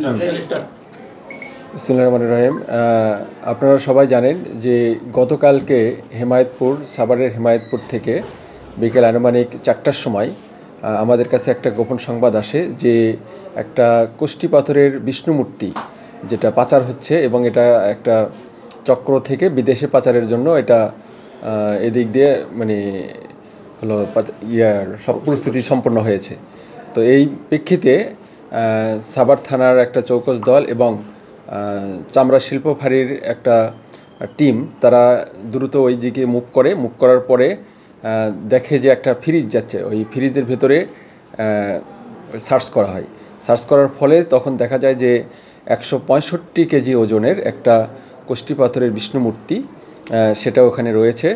বিসমিল্লাহির রহমানির রহিম। আপনারা সবাই জানেন যে গতকালকে সাভারের হেমায়েতপুর থেকে বিকেল আনুমানিক 4টার সময় আমাদের কাছে একটা গোপন সংবাদ আসে যে একটা কোষ্ঠী পাথরের বিষ্ণু মূর্তি যেটা পাচার হচ্ছে এবং এটা একটা চক্র থেকে বিদেশে পাচারের জন্য এটা এদিক দিয়ে মানে হলো সব পরিস্থিতি সম্পন্ন হয়েছে। তো এই প্রেক্ষিতে সাভার থানার একটা চৌকস দল এবং চামড়া শিল্প ফাঁড়ির একটা টিম তারা দ্রুত ওই দিকে মুভ করার পরে দেখে যে একটা ফ্রিজ যাচ্ছে, ওই ফ্রিজের ভেতরে সার্চ করা হয়। সার্চ করার ফলে তখন দেখা যায় যে 165 কেজি ওজনের একটা কোষ্ঠী পাথরের বিষ্ণু মূর্তি সেটা ওখানে রয়েছে,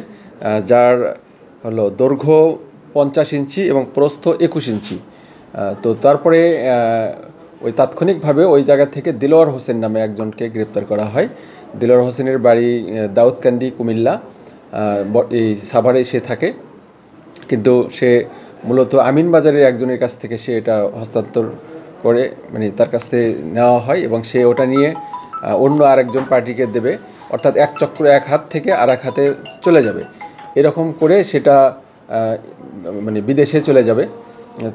যার হলো দৈর্ঘ্য 50 ইঞ্চি এবং প্রস্থ 21 ইঞ্চি। তো তারপরে ওই তাৎক্ষণিকভাবে ওই জায়গা থেকে দিলওয়ার হোসেন নামে একজনকে গ্রেপ্তার করা হয়। দিলওয়ার হোসেনের বাড়ি দাউদকান্দি, কুমিল্লা। এই সাভারে সে থাকে, কিন্তু সে মূলত আমিন বাজারের একজনের কাছ থেকে সে এটা হস্তান্তর করে, মানে তার কাছ থেকে নেওয়া হয় এবং সে ওটা নিয়ে অন্য আরেকজন পার্টিকে দেবে, অর্থাৎ এক চক্র এক হাত থেকে আর এক হাতে চলে যাবে, এরকম করে সেটা মানে বিদেশে চলে যাবে।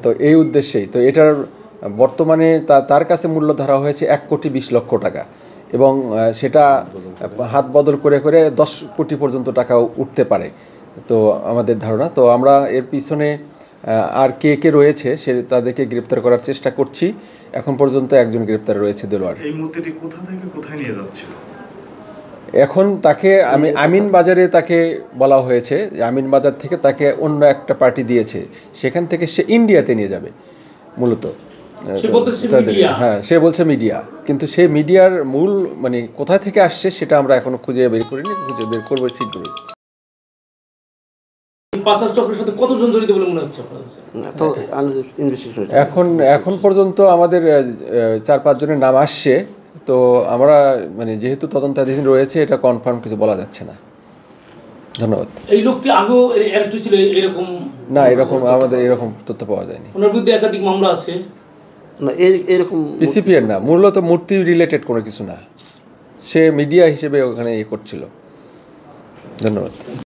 তো এই উদ্দেশ্যেই তো এটার বর্তমানে তার কাছে মূল্য ধরা হয়েছে 1,20,00,000 টাকা এবং সেটা হাত বদল করে করে 10 কোটি পর্যন্ত টাকাও উঠতে পারে তো আমাদের ধারণা। তো আমরা এর পিছনে আর কে রয়েছে সে তাদেরকে গ্রেপ্তার করার চেষ্টা করছি। এখন পর্যন্ত একজন গ্রেপ্তার রয়েছে দেলোয়ার। এই মূর্তিটি কোথা থেকে কোথায় নিয়ে যাচ্ছিল? এখন তাকে আমিন বাজারে তাকে বলা হয়েছে, আমিন বাজার থেকে তাকে অন্য একটা পার্টি দিয়েছে, সেখান থেকে সে ইন্ডিয়াতে নিয়ে যাবে মূলত। হ্যাঁ, সে বলছে মিডিয়া, কিন্তু সে মিডিয়ার মূল মানে কোথা থেকে আসছে সেটা আমরা এখনো খুঁজে বের করিনি, খুঁজে বের করবো শীঘ্রই। এখন পর্যন্ত আমাদের 4-5 জনের নাম আসছে, তো আমরা মানে যেহেতু তদন্তাধীন রয়েছে এটা কনফার্ম কিছু বলা যাচ্ছে না। ধন্যবাদ। এই লোকটি আগেও অ্যারেস্ট ছিল এরকম? না, এরকম আমাদের এরকম তথ্য পাওয়া যায়নি। ওনার বিরুদ্ধে একাধিক মামলা আছে না, এরকম পিসিপি এর না, মূলত মূর্তি রিলেটেড কোনো কিছু না, সে মিডিয়া হিসেবে ওখানে করছিল। ধন্যবাদ।